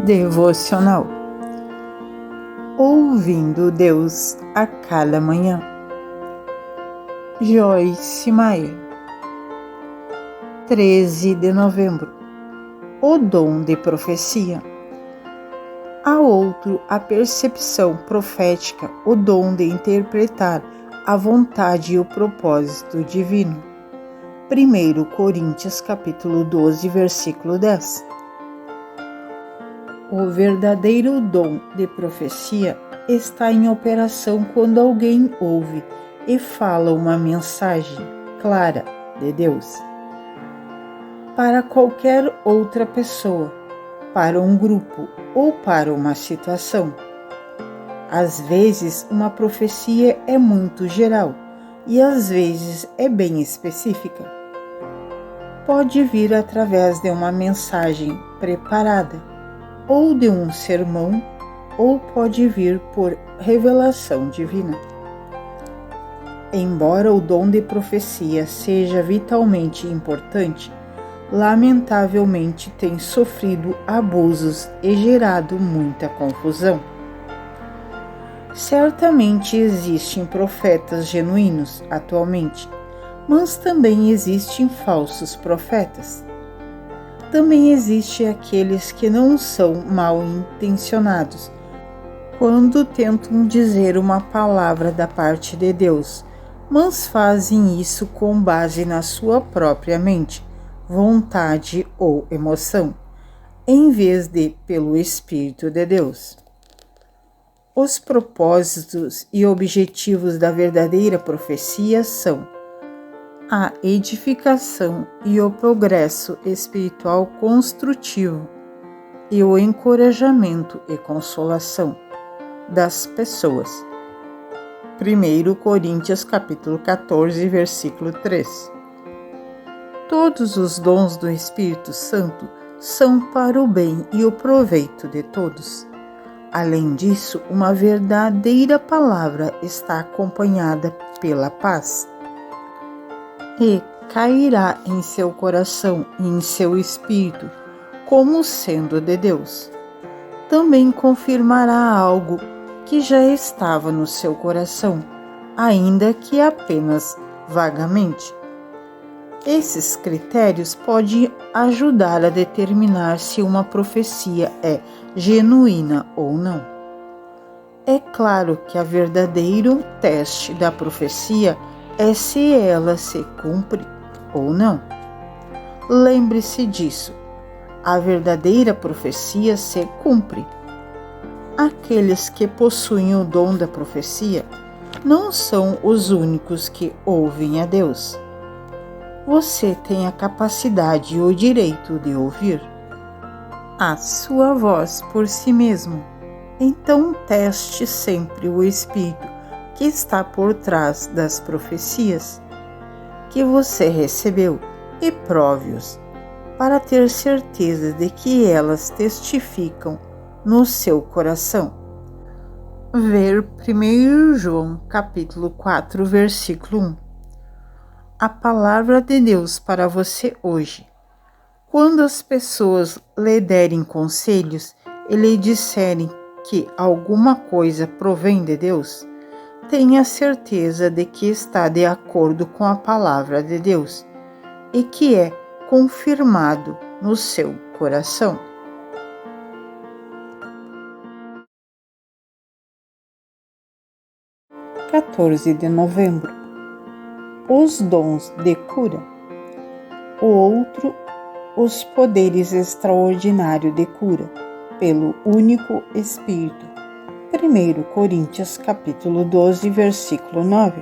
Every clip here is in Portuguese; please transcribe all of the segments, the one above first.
Devocional. Ouvindo Deus a cada manhã. Joyce Meyer. 13 de novembro. O dom de profecia. Há outro a percepção profética, o dom de interpretar a vontade e o propósito divino. 1 Coríntios capítulo 12, versículo 10. O verdadeiro dom de profecia está em operação quando alguém ouve e fala uma mensagem clara de Deus. Para qualquer outra pessoa, para um grupo ou para uma situação. Às vezes, uma profecia é muito geral e às vezes é bem específica. Pode vir através de uma mensagem preparada, ou de um sermão, ou pode vir por revelação divina. Embora o dom de profecia seja vitalmente importante, lamentavelmente tem sofrido abusos e gerado muita confusão. Certamente existem profetas genuínos atualmente, mas também existem falsos profetas. Também existem aqueles que não são mal intencionados quando tentam dizer uma palavra da parte de Deus, mas fazem isso com base na sua própria mente, vontade ou emoção, em vez de pelo Espírito de Deus. Os propósitos e objetivos da verdadeira profecia são a edificação e o progresso espiritual construtivo e o encorajamento e consolação das pessoas. 1 Coríntios capítulo 14, versículo 3. Todos os dons do Espírito Santo são para o bem e o proveito de todos. Além disso, uma verdadeira palavra está acompanhada pela paz e cairá em seu coração e em seu espírito, como sendo de Deus. Também confirmará algo que já estava no seu coração, ainda que apenas vagamente. Esses critérios podem ajudar a determinar se uma profecia é genuína ou não. É claro que o verdadeiro teste da profecia é se ela se cumpre ou não. Lembre-se disso. A verdadeira profecia se cumpre. Aqueles que possuem o dom da profecia não são os únicos que ouvem a Deus. Você tem a capacidade e o direito de ouvir a sua voz por si mesmo. Então teste sempre o Espírito que está por trás das profecias que você recebeu e prove-os, para ter certeza de que elas testificam no seu coração. Ver 1 João capítulo 4, versículo 1. A palavra de Deus para você hoje. Quando as pessoas lhe derem conselhos e lhe disserem que alguma coisa provém de Deus, tenha certeza de que está de acordo com a palavra de Deus e que é confirmado no seu coração. – 14 de novembro. Os dons de cura. O outro, os poderes extraordinários de cura, pelo único Espírito. 1 Coríntios capítulo 12, versículo 9.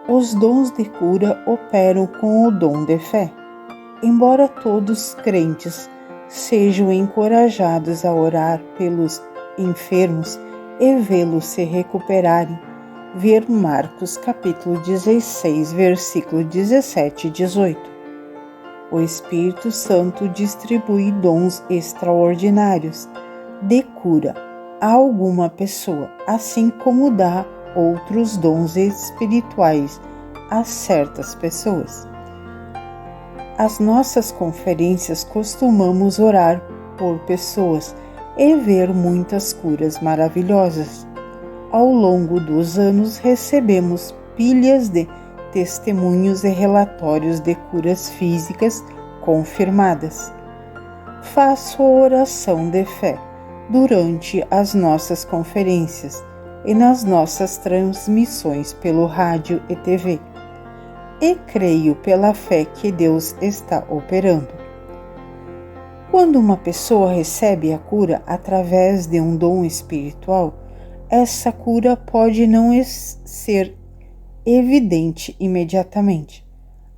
Os dons de cura operam com o dom de fé. Embora todos crentes sejam encorajados a orar pelos enfermos e vê-los se recuperarem, ver Marcos capítulo 16, versículo 17 e 18. O Espírito Santo distribui dons extraordinários de cura a alguma pessoa, assim como dá outros dons espirituais a certas pessoas. As nossas conferências costumamos orar por pessoas e ver muitas curas maravilhosas. Ao longo dos anos, recebemos pilhas de testemunhos e relatórios de curas físicas confirmadas. Faço oração de fé durante as nossas conferências e nas nossas transmissões pelo rádio e TV. E creio pela fé que Deus está operando. Quando uma pessoa recebe a cura através de um dom espiritual, essa cura pode não ser evidente imediatamente.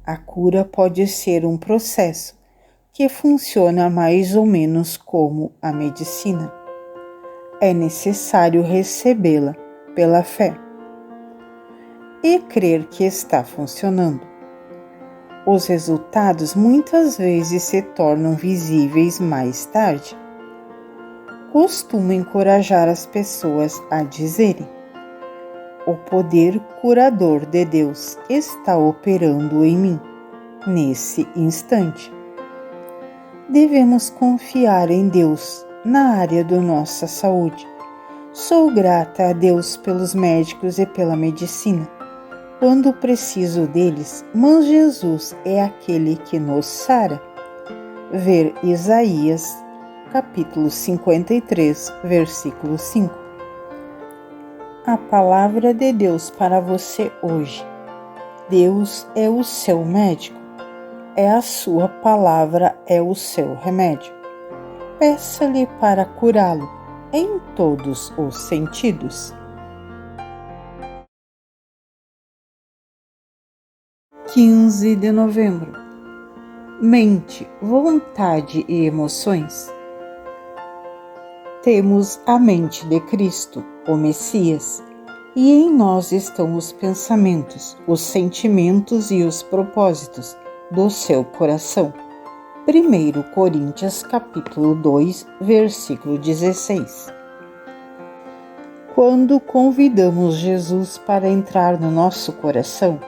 A cura pode ser um processo que funciona mais ou menos como a medicina. É necessário recebê-la pela fé e crer que está funcionando. Os resultados muitas vezes se tornam visíveis mais tarde. Costumo encorajar as pessoas a dizerem: o poder curador de Deus está operando em mim, nesse instante. Devemos confiar em Deus na área da nossa saúde. Sou grata a Deus pelos médicos e pela medicina. Quando preciso deles, mas Jesus é aquele que nos sara. Ver Isaías, capítulo 53, versículo 5. A palavra de Deus para você hoje. Deus é o seu médico. A sua palavra é o seu remédio. Peça-lhe para curá-lo em todos os sentidos. 15 de novembro. Mente, vontade e emoções. Temos a mente de Cristo, o Messias, e em nós estão os pensamentos, os sentimentos e os propósitos do seu coração. 1 Coríntios capítulo 2, versículo 16. Quando convidamos Jesus para entrar no nosso coração,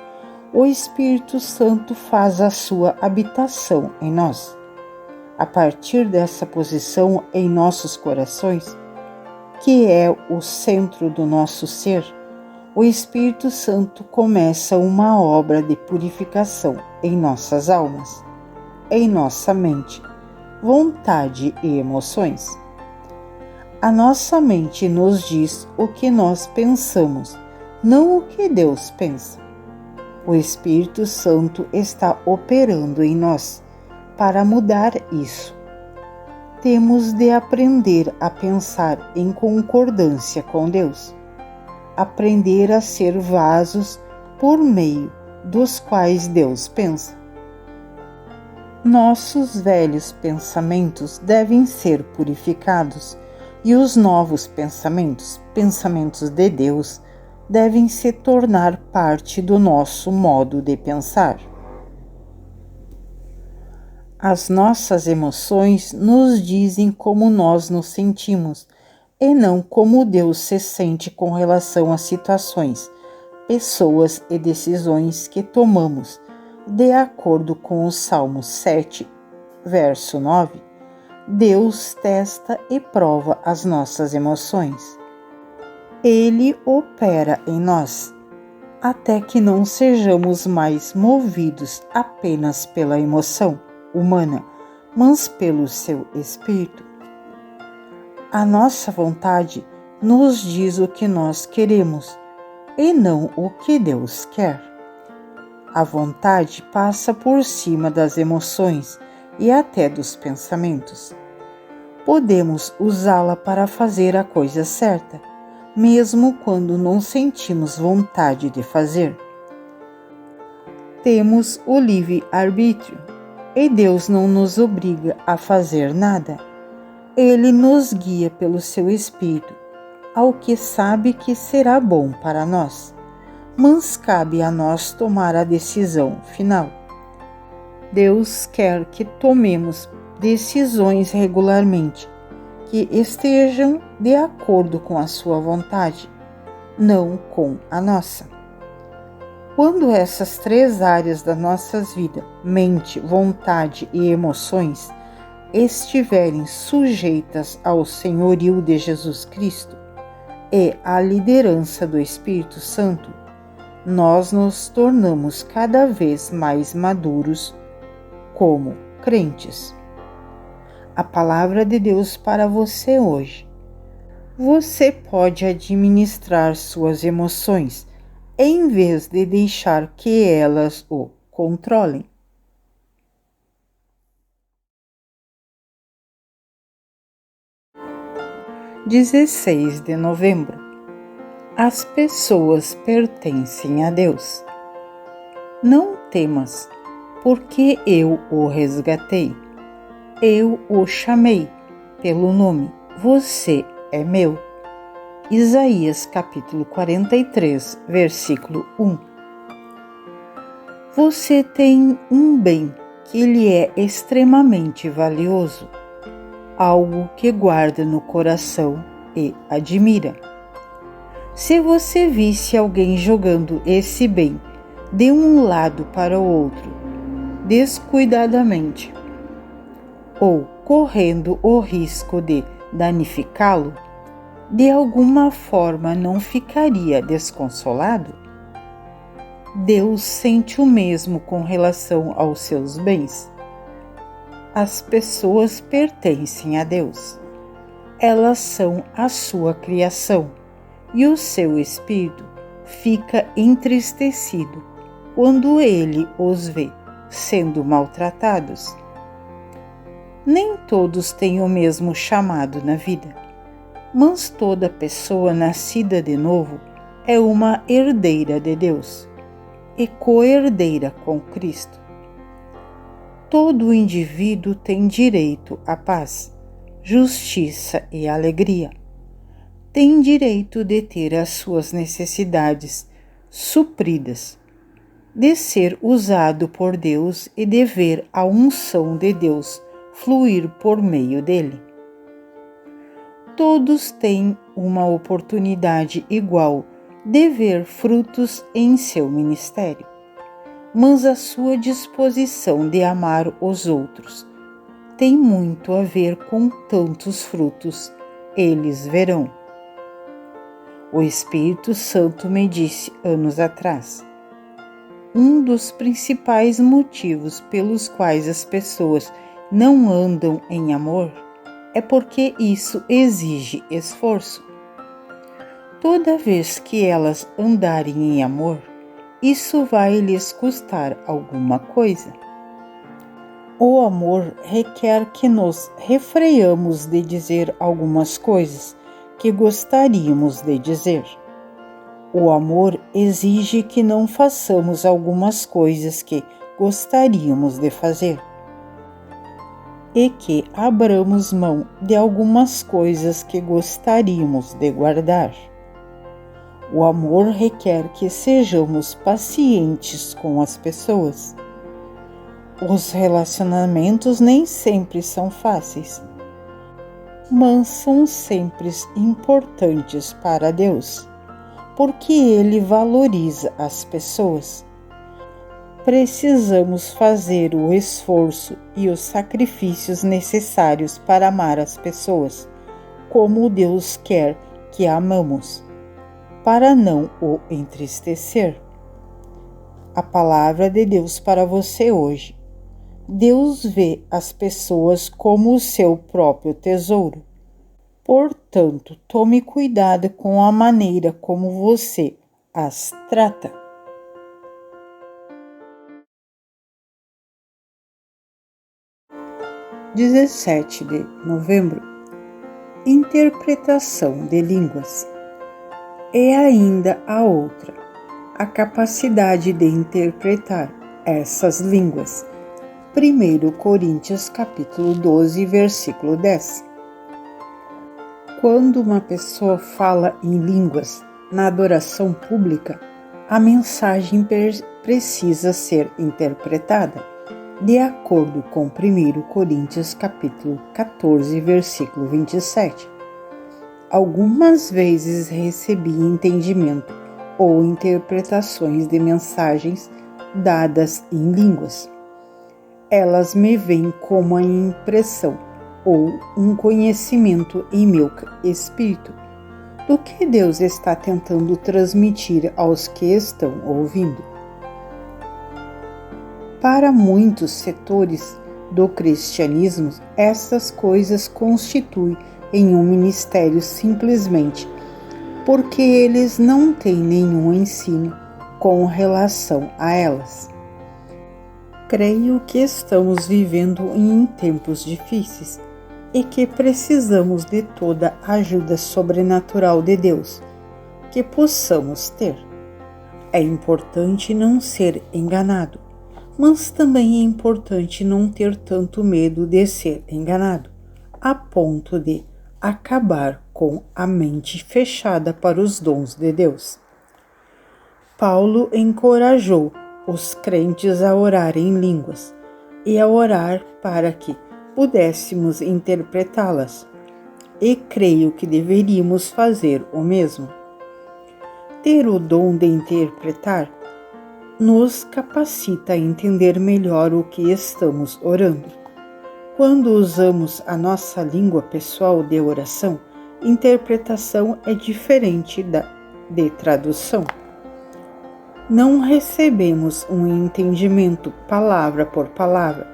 o Espírito Santo faz a sua habitação em nós. A partir dessa posição em nossos corações, que é o centro do nosso ser, o Espírito Santo começa uma obra de purificação em nossas almas, em nossa mente, vontade e emoções. A nossa mente nos diz o que nós pensamos, não o que Deus pensa. O Espírito Santo está operando em nós para mudar isso. Temos de aprender a pensar em concordância com Deus, aprender a ser vasos por meio dos quais Deus pensa. Nossos velhos pensamentos devem ser purificados e os novos pensamentos, pensamentos de Deus, devem se tornar parte do nosso modo de pensar. As nossas emoções nos dizem como nós nos sentimos e não como Deus se sente com relação às situações, pessoas e decisões que tomamos, de acordo com o Salmo 7, verso 9. Deus testa e prova as nossas emoções. Ele opera em nós, até que não sejamos mais movidos apenas pela emoção humana, mas pelo seu espírito. A nossa vontade nos diz o que nós queremos e não o que Deus quer. A vontade passa por cima das emoções e até dos pensamentos. Podemos usá-la para fazer a coisa certa, mesmo quando não sentimos vontade de fazer. Temos o livre-arbítrio e Deus não nos obriga a fazer nada. Ele nos guia pelo seu Espírito ao que sabe que será bom para nós, mas cabe a nós tomar a decisão final. Deus quer que tomemos decisões regularmente, que estejam de acordo com a sua vontade, não com a nossa. Quando essas três áreas das nossas vidas, mente, vontade e emoções, estiverem sujeitas ao senhorio de Jesus Cristo e à liderança do Espírito Santo, nós nos tornamos cada vez mais maduros como crentes. A palavra de Deus para você hoje. Você pode administrar suas emoções em vez de deixar que elas o controlem. 16 de novembro. As pessoas pertencem a Deus. Não temas, porque eu o resgatei. Eu o chamei pelo nome. Você é meu. Isaías capítulo 43, versículo 1. Você tem um bem que lhe é extremamente valioso, algo que guarda no coração e admira. Se você visse alguém jogando esse bem de um lado para o outro, descuidadamente, ou correndo o risco de danificá-lo, de alguma forma não ficaria desconsolado? Deus sente o mesmo com relação aos seus bens. As pessoas pertencem a Deus. Elas são a sua criação e o seu espírito fica entristecido quando ele os vê sendo maltratados. Nem todos têm o mesmo chamado na vida, mas toda pessoa nascida de novo é uma herdeira de Deus e co-herdeira com Cristo. Todo indivíduo tem direito à paz, justiça e alegria. Tem direito de ter as suas necessidades supridas, de ser usado por Deus e de ver a unção de Deus fluir por meio dele. Todos têm uma oportunidade igual de ver frutos em seu ministério, mas a sua disposição de amar os outros tem muito a ver com tantos frutos eles verão. O Espírito Santo me disse anos atrás: um dos principais motivos pelos quais as pessoas não andam em amor é porque isso exige esforço. Toda vez que elas andarem em amor, isso vai lhes custar alguma coisa. O amor requer que nos refreamos de dizer algumas coisas que gostaríamos de dizer. O amor exige que não façamos algumas coisas que gostaríamos de fazer e que abramos mão de algumas coisas que gostaríamos de guardar. O amor requer que sejamos pacientes com as pessoas. Os relacionamentos nem sempre são fáceis, mas são sempre importantes para Deus, porque Ele valoriza as pessoas. Precisamos fazer o esforço e os sacrifícios necessários para amar as pessoas, como Deus quer que amamos, para não o entristecer. A palavra de Deus para você hoje. Deus vê as pessoas como o seu próprio tesouro. Portanto, tome cuidado com a maneira como você as trata. 17 de novembro. Interpretação de línguas. E ainda a outra, a capacidade de interpretar essas línguas. 1 Coríntios capítulo 12, versículo 10. Quando uma pessoa fala em línguas na adoração pública, a mensagem precisa ser interpretada de acordo com 1 Coríntios capítulo 14, versículo 27. Algumas vezes recebi entendimento ou interpretações de mensagens dadas em línguas. elas me vêm como a impressão ou um conhecimento em meu espírito do que Deus está tentando transmitir aos que estão ouvindo. Para muitos setores do cristianismo, essas coisas constituem em um ministério simplesmente porque eles não têm nenhum ensino com relação a elas. Creio que estamos vivendo em tempos difíceis e que precisamos de toda a ajuda sobrenatural de Deus que possamos ter. É importante não ser enganado, mas também é importante não ter tanto medo de ser enganado, a ponto de acabar com a mente fechada para os dons de Deus. Paulo encorajou os crentes a orar em línguas e a orar para que pudéssemos interpretá-las, e creio que deveríamos fazer o mesmo. Ter o dom de interpretar nos capacita a entender melhor o que estamos orando. Quando usamos a nossa língua pessoal de oração, interpretação é diferente de tradução. Não recebemos um entendimento palavra por palavra,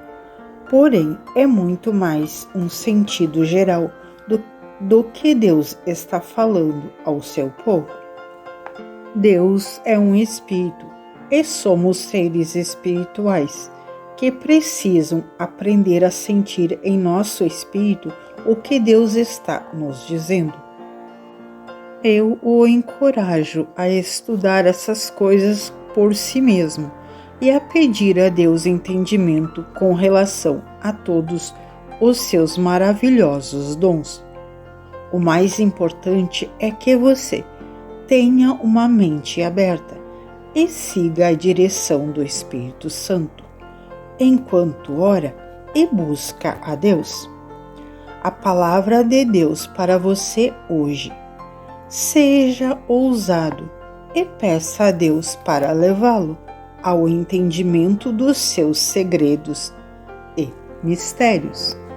porém é muito mais um sentido geral do que Deus está falando ao seu povo. Deus é um espírito e somos seres espirituais que precisam aprender a sentir em nosso espírito o que Deus está nos dizendo. Eu o encorajo a estudar essas coisas por si mesmo e a pedir a Deus entendimento com relação a todos os seus maravilhosos dons. O mais importante é que você tenha uma mente aberta e siga a direção do Espírito Santo, enquanto ora e busca a Deus. A palavra de Deus para você hoje. Seja ousado e peça a Deus para levá-lo ao entendimento dos seus segredos e mistérios. –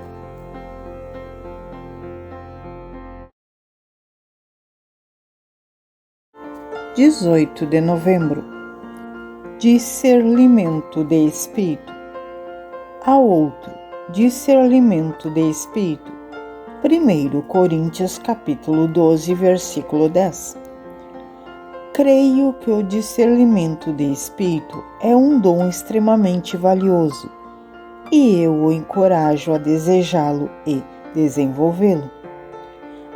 18 de novembro. Discernimento de espírito. A outro, discernimento de espírito. 1 Coríntios capítulo 12, versículo 10. Creio que o discernimento de espírito é um dom extremamente valioso e eu o encorajo a desejá-lo e desenvolvê-lo.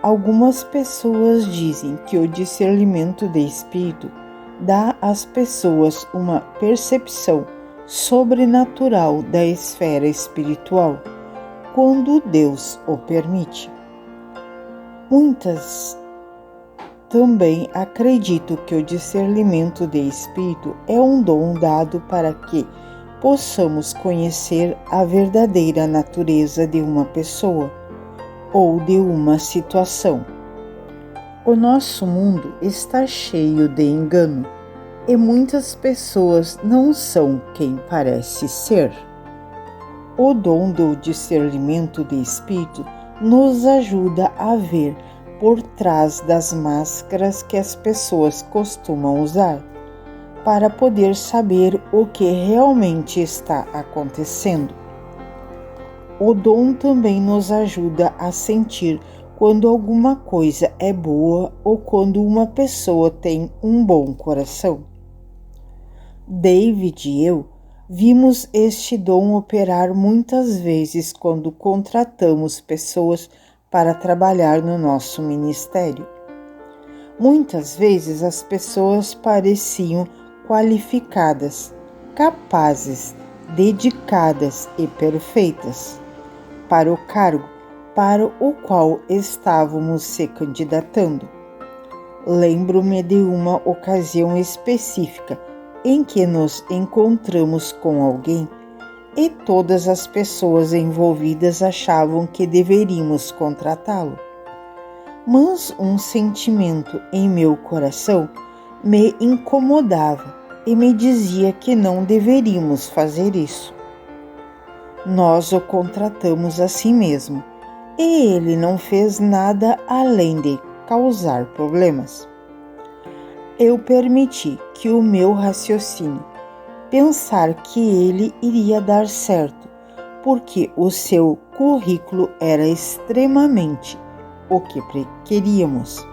Algumas pessoas dizem que o discernimento de espírito dá às pessoas uma percepção sobrenatural da esfera espiritual, quando Deus o permite. Muitas também acreditam que o discernimento de espírito é um dom dado para que possamos conhecer a verdadeira natureza de uma pessoa ou de uma situação. O nosso mundo está cheio de engano e muitas pessoas não são quem parece ser. O dom do discernimento de espírito nos ajuda a ver por trás das máscaras que as pessoas costumam usar, para poder saber o que realmente está acontecendo. O dom também nos ajuda a sentir quando alguma coisa é boa ou quando uma pessoa tem um bom coração. David e eu vimos este dom operar muitas vezes quando contratamos pessoas para trabalhar no nosso ministério. Muitas vezes as pessoas pareciam qualificadas, capazes, dedicadas e perfeitas para o cargo para o qual estávamos se candidatando. Lembro-me de uma ocasião específica em que nos encontramos com alguém e todas as pessoas envolvidas achavam que deveríamos contratá-lo. Mas um sentimento em meu coração me incomodava e me dizia que não deveríamos fazer isso. Nós o contratamos a si mesmo, e ele não fez nada além de causar problemas. Eu permiti que o meu raciocínio pensar que ele iria dar certo, porque o seu currículo era extremamente o que queríamos.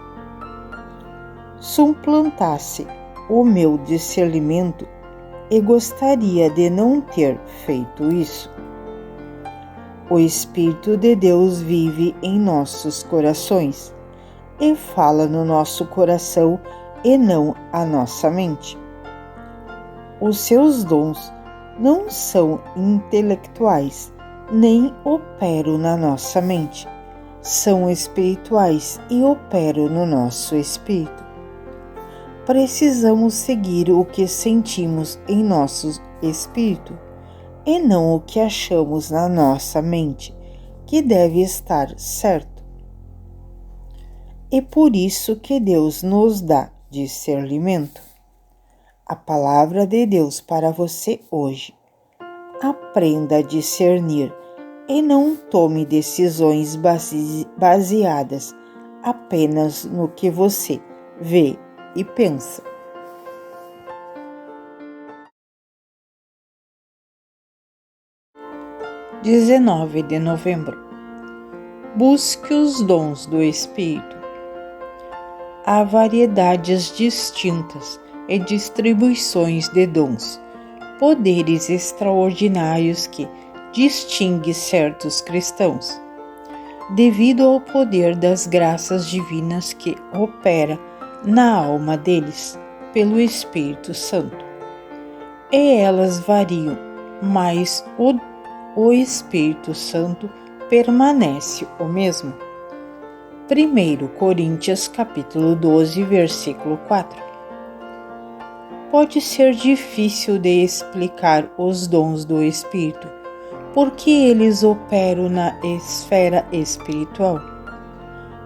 Suplantasse o meu discernimento e gostaria de não ter feito isso. O Espírito de Deus vive em nossos corações e fala no nosso coração e não a nossa mente. Os seus dons não são intelectuais, nem operam na nossa mente. São espirituais e operam no nosso espírito. Precisamos seguir o que sentimos em nosso espírito e não o que achamos na nossa mente, que deve estar certo. É por isso que Deus nos dá discernimento. A palavra de Deus para você hoje. Aprenda a discernir e não tome decisões baseadas apenas no que você vê e pensa. – 19 de novembro. Busque os dons do Espírito. Há variedades distintas e distribuições de dons, poderes extraordinários que distinguem certos cristãos, devido ao poder das graças divinas que opera na alma deles pelo Espírito Santo. E elas variam, mas o Espírito Santo permanece o mesmo. 1 Coríntios capítulo 12, versículo 4. Pode ser difícil de explicar os dons do Espírito, porque eles operam na esfera espiritual.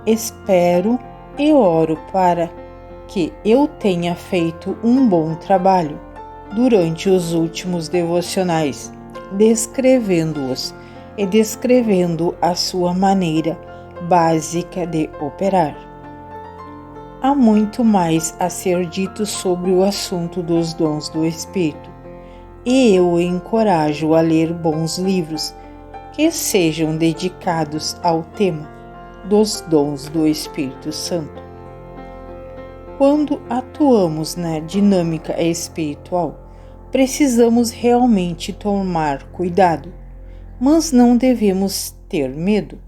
Espero e oro para que eu tenha feito um bom trabalho durante os últimos devocionais, descrevendo-os e descrevendo a sua maneira básica de operar. Há muito mais a ser dito sobre o assunto dos dons do Espírito, e eu o encorajo a ler bons livros que sejam dedicados ao tema dos dons do Espírito Santo. Quando atuamos na dinâmica espiritual, precisamos realmente tomar cuidado, mas não devemos ter medo.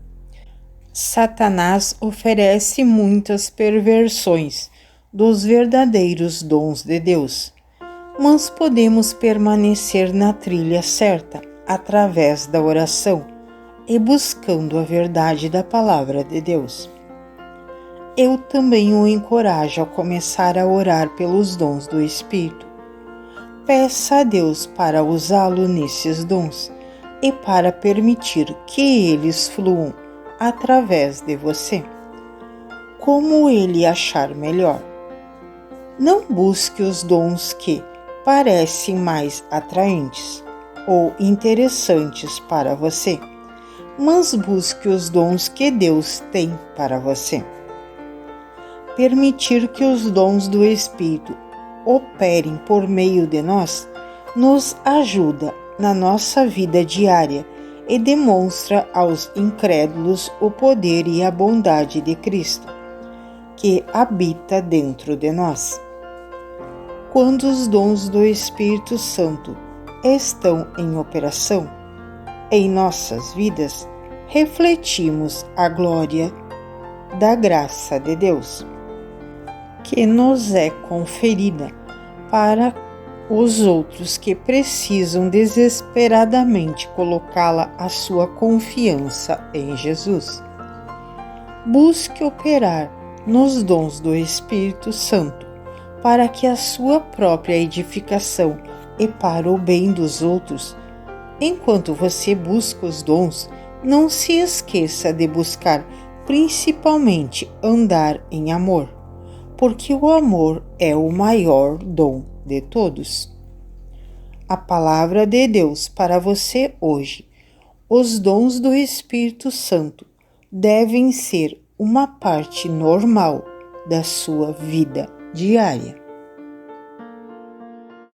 Satanás oferece muitas perversões dos verdadeiros dons de Deus, mas podemos permanecer na trilha certa através da oração e buscando a verdade da palavra de Deus. Eu também o encorajo a começar a orar pelos dons do Espírito. Peça a Deus para usá-lo nesses dons e para permitir que eles fluam através de você, como ele achar melhor. Não busque os dons que parecem mais atraentes ou interessantes para você, mas busque os dons que Deus tem para você. Permitir que os dons do Espírito operem por meio de nós nos ajuda na nossa vida diária e demonstra aos incrédulos o poder e a bondade de Cristo, que habita dentro de nós. Quando os dons do Espírito Santo estão em operação em nossas vidas, refletimos a glória da graça de Deus, que nos é conferida para os outros que precisam desesperadamente colocá-la a sua confiança em Jesus. Busque operar nos dons do Espírito Santo para que a sua própria edificação e para o bem dos outros. Enquanto você busca os dons, não se esqueça de buscar principalmente andar em amor, porque o amor é o maior dom de todos. A palavra de Deus para você hoje. Os dons do Espírito Santo devem ser uma parte normal da sua vida diária.